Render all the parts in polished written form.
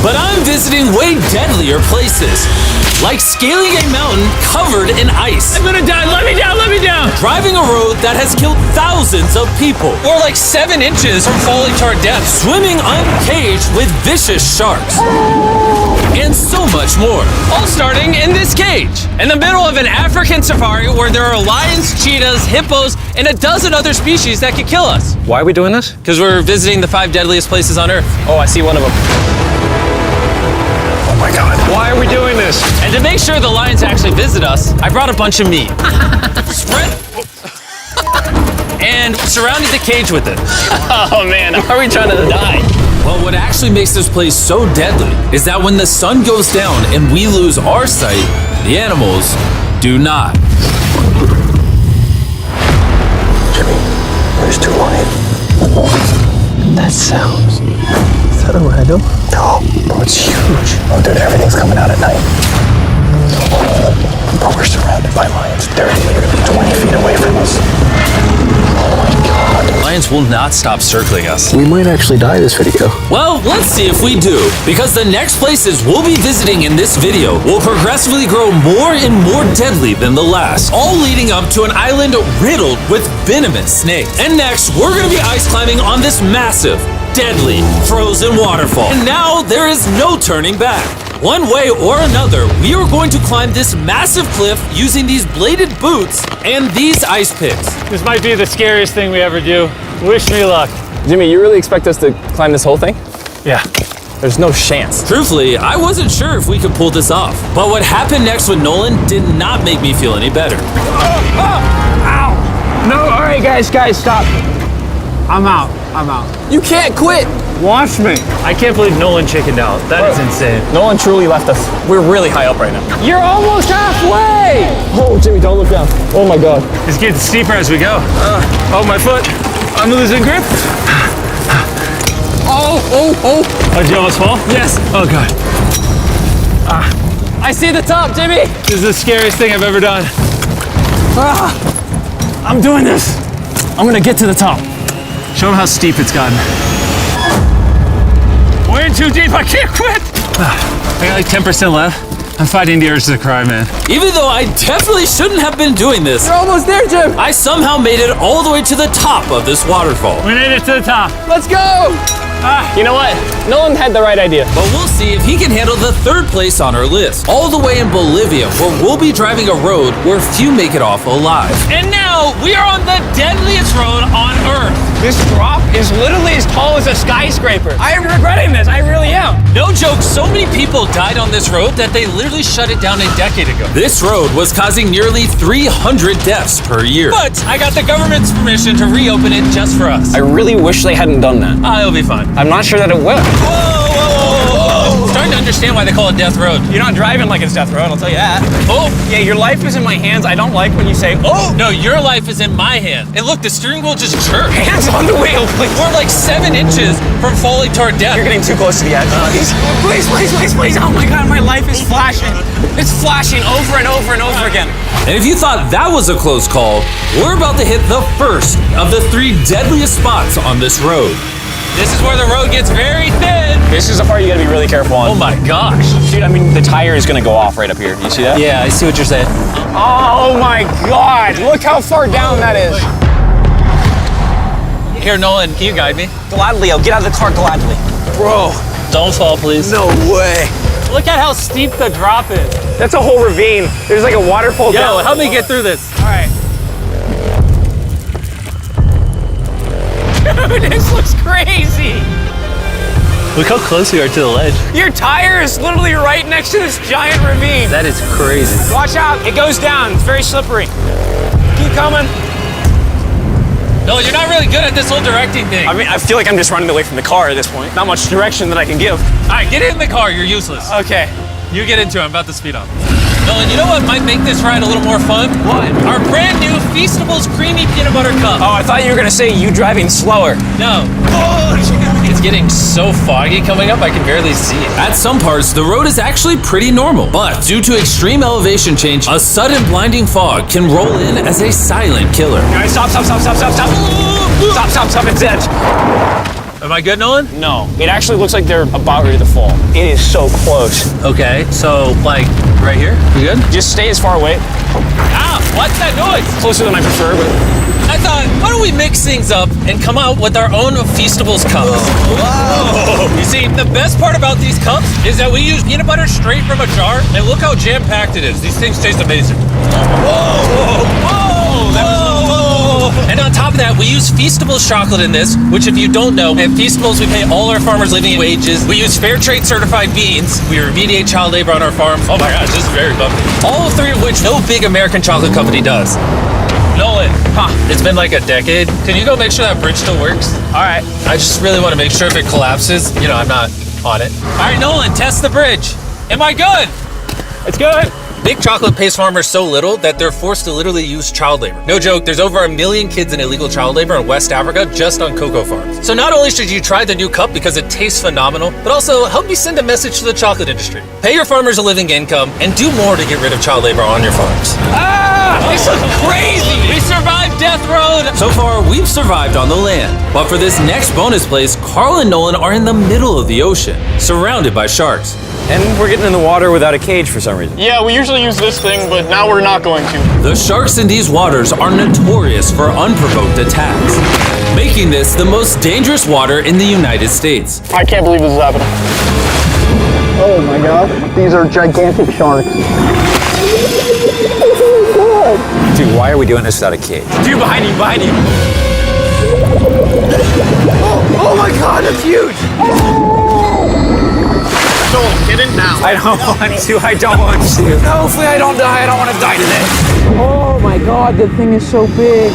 But I'm visiting way deadlier places, like scaling a mountain covered in ice. I'm gonna die, let me down, let me down! Driving a road that has killed thousands of people. Or like 7 inches from falling to our death. Swimming uncaged with vicious sharks. And so much more. All starting in this cage, in the middle of an African safari where there are lions, cheetahs, hippos, and a dozen other species that could kill us. Why are we doing this? Because we're visiting the 5 deadliest places on Earth. Oh, I see one of them. Oh my God. Why are we doing this? And to make sure the lions actually visit us, I brought a bunch of meat. Spread. And surrounded the cage with it. Oh man, are we trying to die? But what actually makes this place so deadly is that when the sun goes down and we lose our sight, the animals do not. Jimmy, there's 2 lions. That sounds... Is that a rhino? No, bro, it's huge. Oh, dude, everything's coming out at night. Bro, we're surrounded by lions. They're literally 20 feet away from us. Oh my God. Lions will not stop circling us. We might actually die this video. Well, let's see if we do, because the next places we'll be visiting in this video will progressively grow more and more deadly than the last, all leading up to an island riddled with venomous snakes. And next, we're gonna be ice climbing on this massive, deadly, frozen waterfall. And now there is no turning back. One way or another, we are going to climb this massive cliff using these bladed boots and these ice picks. This might be the scariest thing we ever do. Wish me luck. Jimmy, you really expect us to climb this whole thing? Yeah. There's no chance. Truthfully, I wasn't sure if we could pull this off. But what happened next with Nolan did not make me feel any better. Ow! No, all right, guys, stop. I'm out. You can't quit. Watch me. I can't believe Nolan chickened out. That is insane. Nolan truly left us. We're really high up right now. You're almost halfway! Oh, Jimmy, don't look down. Oh my God. It's getting steeper as we go. Oh, my foot. I'm losing grip. Oh, did you almost fall? Yes. Oh, God. I see the top, Jimmy. This is the scariest thing I've ever done. I'm doing this. I'm gonna get to the top. Show him how steep it's gotten. We're in too deep, I can't quit! I got like 10% left. I'm fighting the urge to cry, man. Even though I definitely shouldn't have been doing this, You're almost there, Jim. I somehow made it all the way to the top of this waterfall. We made it to the top. Let's go. You know what? Nolan had the right idea. But we'll see if he can handle the 3rd place on our list, all the way in Bolivia, where we'll be driving a road where few make it off alive. And now we are on the deadliest road on Earth. This drop is literally as tall as a skyscraper. I am regretting this. I really am. No joke, so many people died on this road that they literally shut it down a decade ago. This road was causing nearly 300 deaths per year. But I got the government's permission to reopen it just for us. I really wish they hadn't done that. It'll be fun. I'm not sure that it will. Whoa. Starting to understand why they call it Death Road. You're not driving like it's death road, I'll tell you that. Oh, Yeah, your life is in my hands. I don't like when you say, oh. no, your life is in my hand. And look, the steering wheel just jerked. Hands on the wheel, please. We're like 7 inches from falling to our death. You're getting too close to the edge. Please. Oh my God, my life is flashing. It's flashing over and over and over again. And if you thought that was a close call, we're about to hit the first of the 3 deadliest spots on this road. This is where the road gets very thin. This is the part you gotta be really careful on. Oh my gosh. Dude, I mean, the tire is gonna go off right up here. You see that? Yeah, I see what you're saying. Oh my God, look how far down that is. Here, Nolan, can you guide me? Gladly, I'll get out of the car gladly. Bro. Don't fall, please. No way. Look at how steep the drop is. That's a whole ravine. There's like a waterfall down. Yo, help me get through this. All right. Dude, this looks crazy. Look how close we are to the ledge. Your tire is literally right next to this giant ravine. That is crazy. Watch out, it goes down. It's very slippery. Keep coming. No, you're not really good at this whole directing thing. I mean, I feel like I'm just running away from the car at this point. Not much direction that I can give. All right, get in the car. You're useless. Okay. You get into it. I'm about to speed up. Nolan, you know what might make this ride a little more fun? What? Our brand new Feastables Creamy Peanut Butter Cup. Oh, I thought you were gonna say you driving slower. No. It's getting so foggy coming up, I can barely see it. At some parts, the road is actually pretty normal, but due to extreme elevation change, a sudden blinding fog can roll in as a silent killer. All right, stop, it's edge. Am I good, Nolan? No, it actually looks like they're about ready to fall. It is so close. Okay, so like right here? We good? Just stay as far away. Ah, what's that noise? Closer than I prefer, but... I thought, why don't we mix things up and come out with our own Feastables cups? Whoa. You see, the best part about these cups is that we use peanut butter straight from a jar, and look how jam-packed it is. These things taste amazing. Whoa, whoa, whoa, whoa. And on top of that, we use Feastables chocolate in this, which if you don't know, at Feastables, we pay all our farmers living wages. We use fair trade certified beans. We remediate child labor on our farms. Oh my gosh, this is very bumpy. All three of which no big American chocolate company does. Nolan, it's been like a decade. Can you go make sure that bridge still works? All right. I just really want to make sure if it collapses, you know, I'm not on it. All right, Nolan, test the bridge. Am I good? It's good. Big chocolate pays farmers so little that they're forced to literally use child labor. No joke, there's over 1 million kids in illegal child labor in West Africa just on cocoa farms. So not only should you try the new cup because it tastes phenomenal, but also help me send a message to the chocolate industry. Pay your farmers a living income and do more to get rid of child labor on your farms. Ah, this is crazy. We survived Death Road! So far, we've survived on the land. But for this next bonus place, Carl and Nolan are in the middle of the ocean, surrounded by sharks. And we're getting in the water without a cage for some reason. Yeah, we usually use this thing, but now we're not going to. The sharks in these waters are notorious for unprovoked attacks, making this the most dangerous water in the United States. I can't believe this is happening. Oh my god, these are gigantic sharks. Dude, why are we doing this without a cage? Dude, behind you, behind you. Oh my god, that's huge! Don't get in now. I don't want to, I don't want to. No, hopefully I don't die. I don't want to die today. Oh my god, that thing is so big.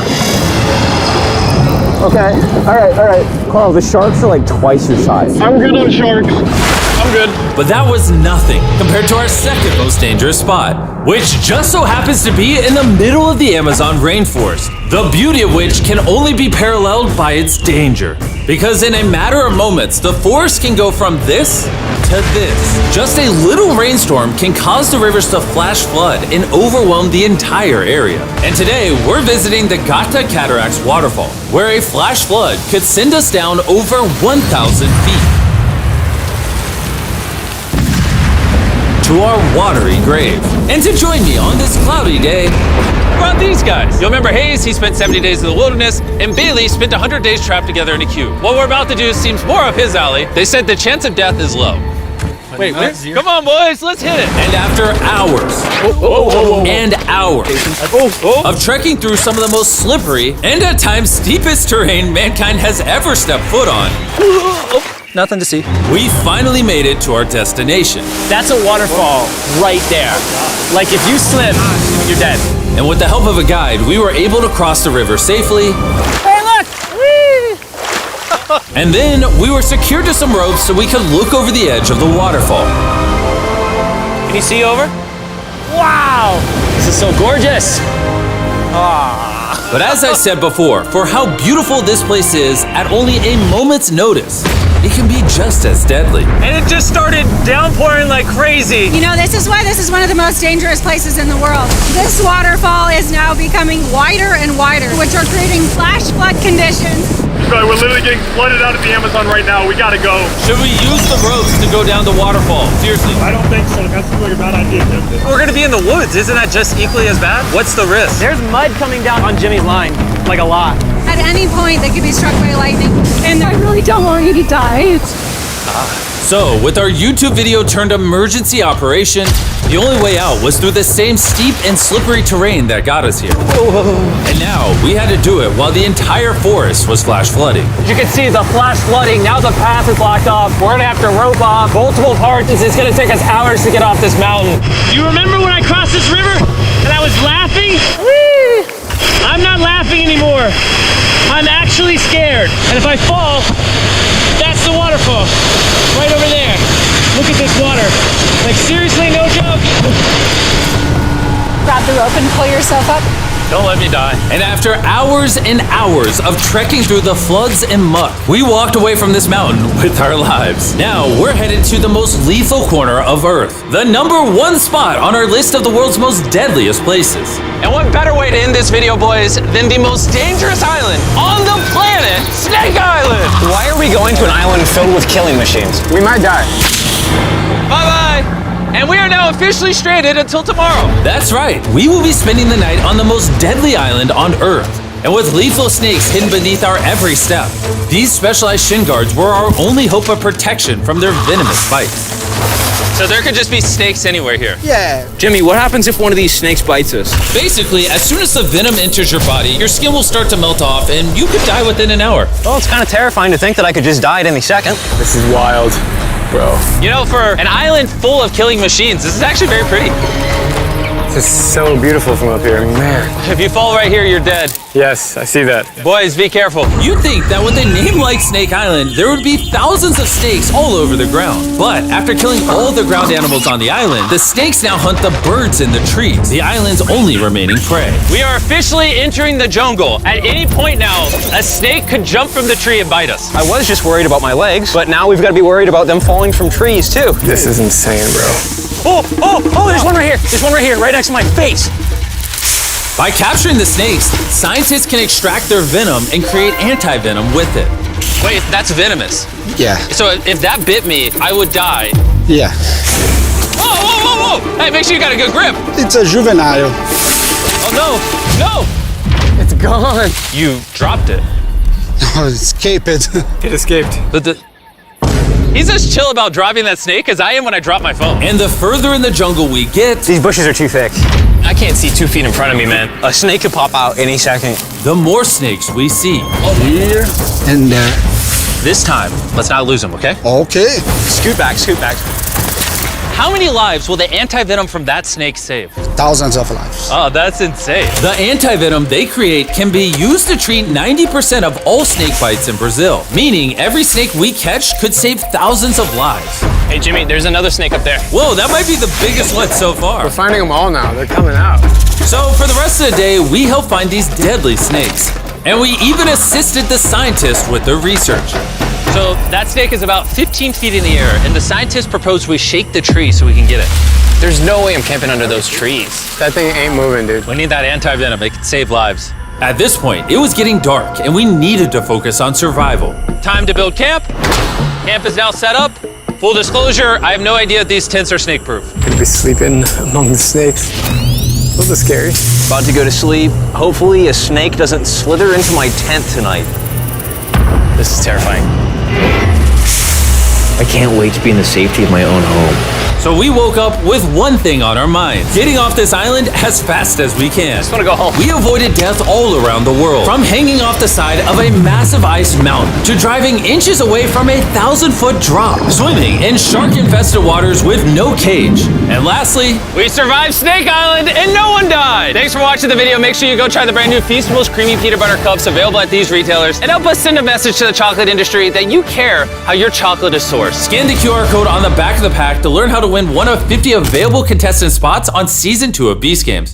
Okay, alright. Carl, the sharks are like twice your size. I'm good on sharks. I'm good. But that was nothing compared to our second most dangerous spot, which just so happens to be in the middle of the Amazon rainforest, the beauty of which can only be paralleled by its danger. Because in a matter of moments, the forest can go from this to this. Just a little rainstorm can cause the rivers to flash flood and overwhelm the entire area. And today, we're visiting the Gata Cataracts waterfall, where a flash flood could send us down over 1,000 feet to our watery grave. And to join me on this cloudy day, What about these guys? You'll remember Hayes, he spent 70 days in the wilderness, and Bailey spent 100 days trapped together in a cube. What we're about to do seems more up his alley. They said the chance of death is low. Wait, come on, boys, let's hit it. and after hours and hours of trekking through some of the most slippery and at times steepest terrain mankind has ever stepped foot on, Nothing to see. we finally made it to our destination. That's a waterfall right there. Like if you slip, you're dead. And with the help of a guide, we were able to cross the river safely. Hey, look! Whee! And then we were secured to some ropes so we could look over the edge of the waterfall. Can you see over? Wow! This is so gorgeous. But as I said before, for how beautiful this place is, at only a moment's notice, it can be just as deadly. And it just started downpouring like crazy. You know, this is why this is one of the most dangerous places in the world. This waterfall is now becoming wider and wider, which are creating flash flood conditions. Sorry, we're literally getting flooded out of the Amazon right now. We gotta go. Should we use the ropes to go down the waterfall? Seriously. I don't think so. That seems like a bad idea. We're gonna be in the woods. Isn't that just equally as bad? What's the risk? There's mud coming down on Jimmy's line, like a lot. At any point, they could be struck by lightning. And I really don't want you to die. So, with our YouTube video turned emergency operation, the only way out was through the same steep and slippery terrain that got us here. And now, we had to do it while the entire forest was flash flooding. You can see the flash flooding. Now the path is blocked off. We're gonna have to rope off multiple parts. It's gonna take us hours to get off this mountain. You remember when I crossed this river and I was laughing? I'm not laughing anymore. I'm actually scared. And if I fall, that's the waterfall. Right over there. Look at this water. Like seriously, no joke. Grab the rope and pull yourself up. Don't let me die. And after hours and hours of trekking through the floods and muck, we walked away from this mountain with our lives. Now we're headed to the most lethal corner of Earth, the #1 spot on our list of the world's most deadliest places. And what better way to end this video, boys, than the most dangerous island on the planet, Snake Island? Why are we going to an island filled with killing machines? We might die. Bye-bye. And we are now officially stranded until tomorrow. That's right, we will be spending the night on the most deadly island on Earth. And with lethal snakes hidden beneath our every step, these specialized shin guards were our only hope of protection from their venomous bites. So there could just be snakes anywhere here. Yeah. Jimmy, what happens if one of these snakes bites us? Basically, as soon as the venom enters your body, your skin will start to melt off and you could die within an hour. Well, it's kind of terrifying to think that I could just die at any second. This is wild, bro. You know, for an island full of killing machines, this is actually very pretty. This is so beautiful from up here, man. If you fall right here, you're dead. Yes, I see that. Boys, be careful. You'd think that with a name like Snake Island, there would be thousands of snakes all over the ground. But after killing all the ground animals on the island, the snakes now hunt the birds in the trees, the island's only remaining prey. We are officially entering the jungle. At any point now, a snake could jump from the tree and bite us. I was just worried about my legs, but now we've got to be worried about them falling from trees, too. This is insane, bro. Oh, there's one right here. There's one right here, right next to my face. By capturing the snakes, scientists can extract their venom and create anti-venom with it. Wait, that's venomous. Yeah. So if that bit me, I would die. Yeah. Whoa! Hey, make sure you got a good grip. It's a juvenile. Oh, no! It's gone. You dropped it. Oh, escape it. It escaped. He's as chill about dropping that snake as I am when I drop my phone. And the further in the jungle we get, These bushes are too thick. I can't see 2 feet in front of me, man. A snake could pop out any second. the more snakes we see. Here and there. This time, let's not lose him, okay? Okay. Scoot back, scoot back. How many lives will the anti-venom from that snake save? Thousands of lives. Oh, that's insane. The anti-venom they create can be used to treat 90% of all snake bites in Brazil, meaning every snake we catch could save thousands of lives. Hey, Jimmy, there's another snake up there. Whoa, that might be the biggest one so far. We're finding them all now. They're coming out. So for the rest of the day, we help find these deadly snakes. And we even assisted the scientists with their research. So that snake is about 15 feet in the air, and the scientists proposed we shake the tree so we can get it. There's no way I'm camping under those trees. That thing ain't moving, dude. We need that anti-venom. It can save lives. At this point, it was getting dark and we needed to focus on survival. Time to build camp. Camp is now set up. Full disclosure, I have no idea if these tents are snake-proof. Could be sleeping among the snakes. A little scary. About to go to sleep. Hopefully a snake doesn't slither into my tent tonight. This is terrifying. I can't wait to be in the safety of my own home. So we woke up with one thing on our minds: getting off this island as fast as we can. Just want to go home. We avoided death all around the world, from hanging off the side of a massive ice mountain to driving inches away from a 1,000-foot drop, swimming in shark-infested waters with no cage, and lastly, We survived Snake Island and no one died. Thanks for watching the video. Make sure you go try the brand new Feastables Creamy Peanut Butter Cups available at these retailers, and help us send a message to the chocolate industry that you care how your chocolate is sourced. scan the QR code on the back of the pack to learn how to win one of 50 available contestant spots on Season 2 of Beast Games.